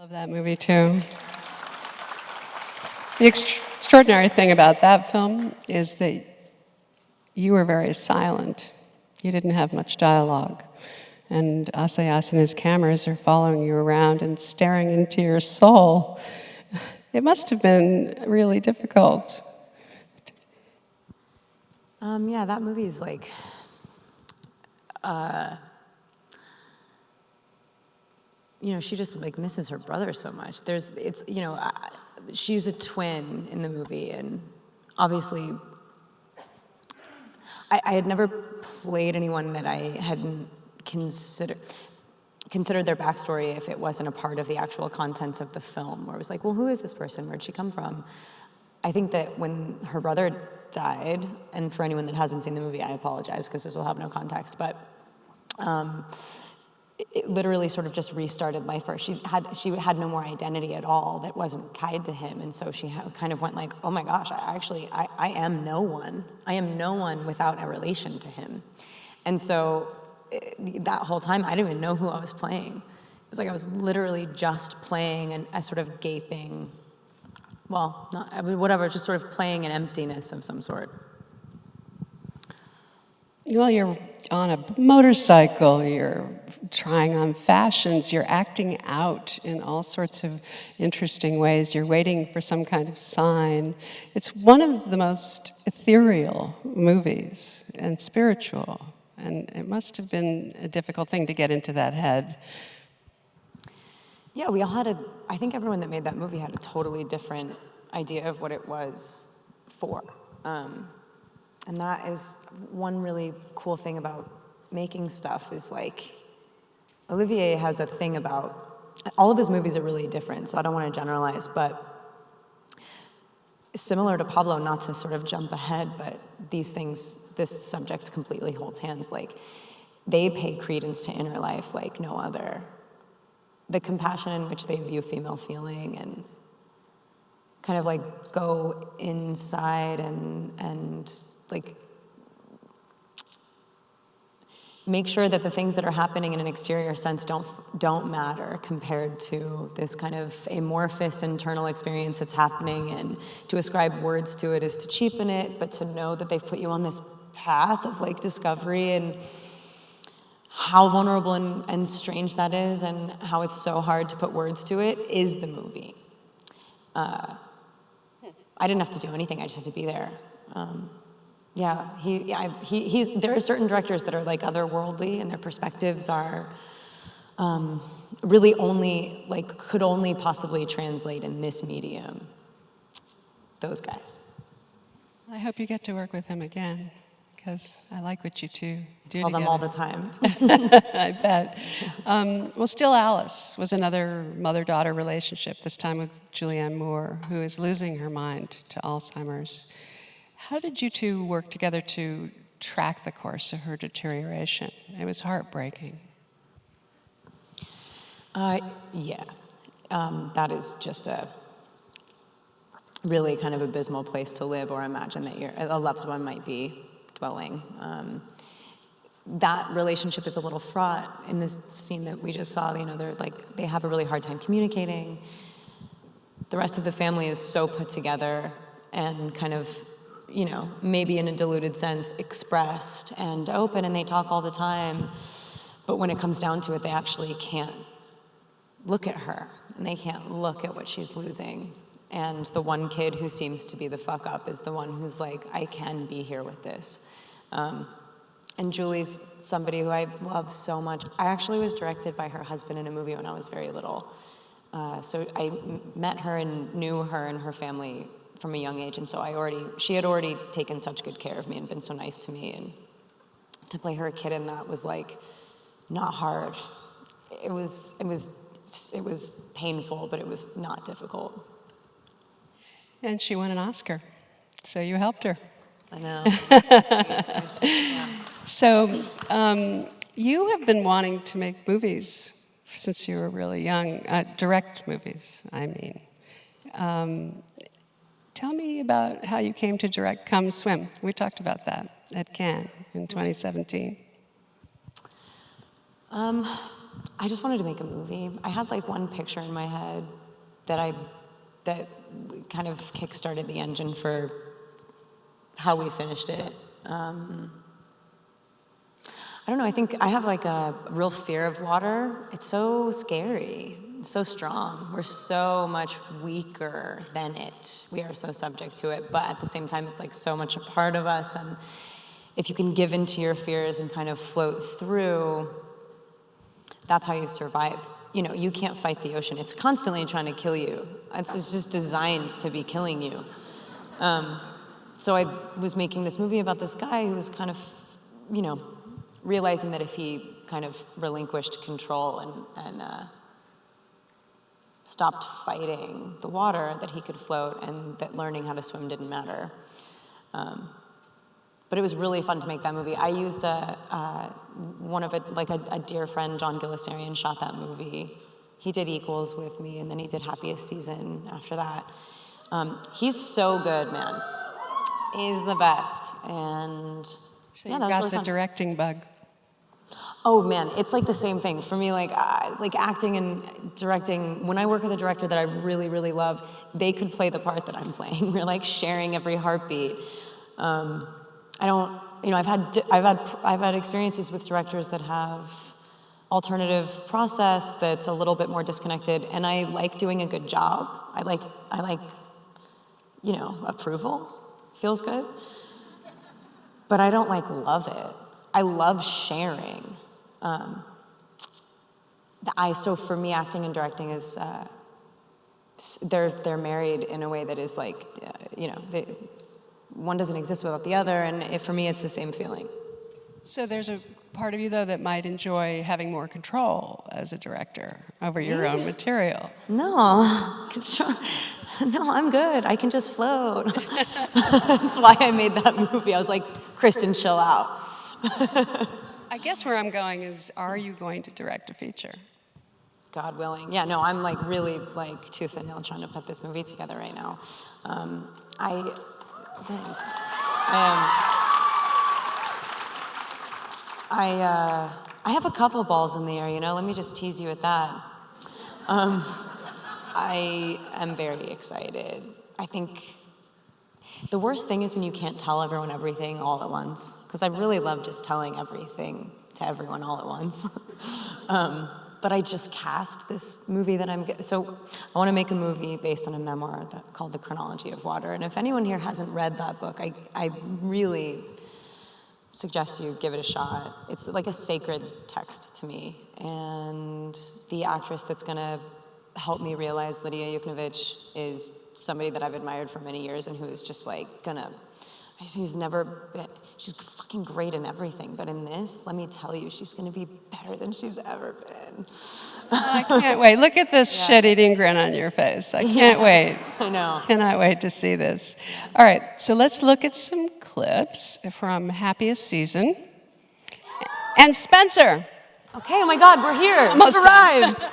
Love that movie too. The extraordinary thing about that film is that you were very silent. You didn't have much dialogue. And Asayas and his cameras are following you around and staring into your soul. It must have been really difficult. Yeah, that movie's like, she just like misses her brother so much. She's a twin in the movie, and obviously, I had never played anyone that I hadn't considered their backstory if it wasn't a part of the actual contents of the film, where it was like, well, who is this person? Where'd she come from? I think that when her brother died, and for anyone that hasn't seen the movie, I apologize because this will have no context, but it literally sort of just restarted life for her. She had no more identity at all that wasn't tied to him, and so she kind of went like, oh my gosh, I am no one. I am no one without a relation to him. And so that whole time, I didn't even know who I was playing. It was like I was literally just playing a sort of gaping, just sort of playing an emptiness of some sort. Well, you're on a motorcycle, you're trying on fashions, you're acting out in all sorts of interesting ways, you're waiting for some kind of sign. It's one of the most ethereal movies and spiritual, and it must have been a difficult thing to get into that head. Yeah, I think everyone that made that movie had a totally different idea of what it was for. And that is one really cool thing about making stuff is like, Olivier has a thing about, all of his movies are really different, so I don't want to generalize, but similar to Pablo, not to sort of jump ahead, but this subject completely holds hands. Like, they pay credence to inner life like no other. The compassion in which they view female feeling and kind of like go inside and like make sure that the things that are happening in an exterior sense don't matter compared to this kind of amorphous internal experience that's happening, and to ascribe words to it is to cheapen it, but to know that they've put you on this path of like discovery and how vulnerable and strange that is and how it's so hard to put words to it is the movie. I didn't have to do anything, I just had to be there. There are certain directors that are like otherworldly, and their perspectives are really only, like, could only possibly translate in this medium. Those guys. I hope you get to work with him again, because I like what you two do Tell together. them all the time. I bet. Well, Still Alice was another mother-daughter relationship, this time with Julianne Moore, who is losing her mind to Alzheimer's. How did you two work together to track the course of her deterioration? It was heartbreaking. That is just a really kind of abysmal place to live or imagine that a loved one might be dwelling. That relationship is a little fraught in this scene that we just saw. They have a really hard time communicating. The rest of the family is so put together and kind of, maybe in a diluted sense, expressed and open, and they talk all the time. But when it comes down to it, they actually can't look at her, and they can't look at what she's losing. And the one kid who seems to be the fuck up is the one who's like, I can be here with this. And Julie's somebody who I love so much. I actually was directed by her husband in a movie when I was very little. So I met her and knew her and her family from a young age, and so she had already taken such good care of me and been so nice to me, and to play her kid in that was like not hard. It was painful, but it was not difficult. And she won an Oscar, so you helped her. I know. Yeah. So you have been wanting to make movies since you were really young, direct movies, I mean. Tell me about how you came to direct Come Swim. We talked about that at Cannes in 2017. I just wanted to make a movie. I had like one picture in my head that kind of kickstarted the engine for how we finished it. I don't know, I think I have like a real fear of water. It's so scary, it's so strong. We're so much weaker than it. We are so subject to it, but at the same time, it's like so much a part of us. And if you can give into your fears and kind of float through, that's how you survive. You know, you can't fight the ocean. It's constantly trying to kill you. It's just designed to be killing you. So I was making this movie about this guy who was kind of, you know, realizing that if he kind of relinquished control and stopped fighting the water, that he could float, and that learning how to swim didn't matter. But it was really fun to make that movie. I used a dear friend, John Gillisarian, shot that movie. He did Equals with me, and then he did Happiest Season after that. He's so good, man. He's the best. And So yeah, you that was got really the fun. directing bug. Oh man, it's like the same thing for me. Like acting and directing. When I work with a director that I really, really love, they could play the part that I'm playing. We're like sharing every heartbeat. I've had experiences with directors that have alternative process that's a little bit more disconnected, and I like doing a good job. I like, approval. Feels good. But I don't like love it. I love sharing. So for me, acting and directing is they're married in a way that is like, one doesn't exist without the other, and for me, it's the same feeling. So there's a part of you, though, that might enjoy having more control as a director over your own material. No, no, I'm good. I can just float. That's why I made that movie. I was like, Kristen, chill out. I guess where I'm going is, are you going to direct a feature? God willing. Yeah, no, I'm like really like tooth and nail trying to put this movie together right now. Thanks. I have a couple balls in the air, let me just tease you with that. I am very excited. I think the worst thing is when you can't tell everyone everything all at once, because I really love just telling everything to everyone all at once. But I just cast this movie so I want to make a movie based on a memoir called The Chronology of Water. And if anyone here hasn't read that book, I really suggest you give it a shot. It's like a sacred text to me. And the actress that's going to help me realize Lydia Yuknovich is somebody that I've admired for many years and who is just like she's fucking great in everything, but in this, let me tell you, she's gonna be better than she's ever been. I can't wait. Look at this shit-eating grin on your face. I can't wait. I know. Cannot wait to see this. All right, so let's look at some clips from Happiest Season. And Spencer. Okay, oh my God, we're here. Almost We've arrived.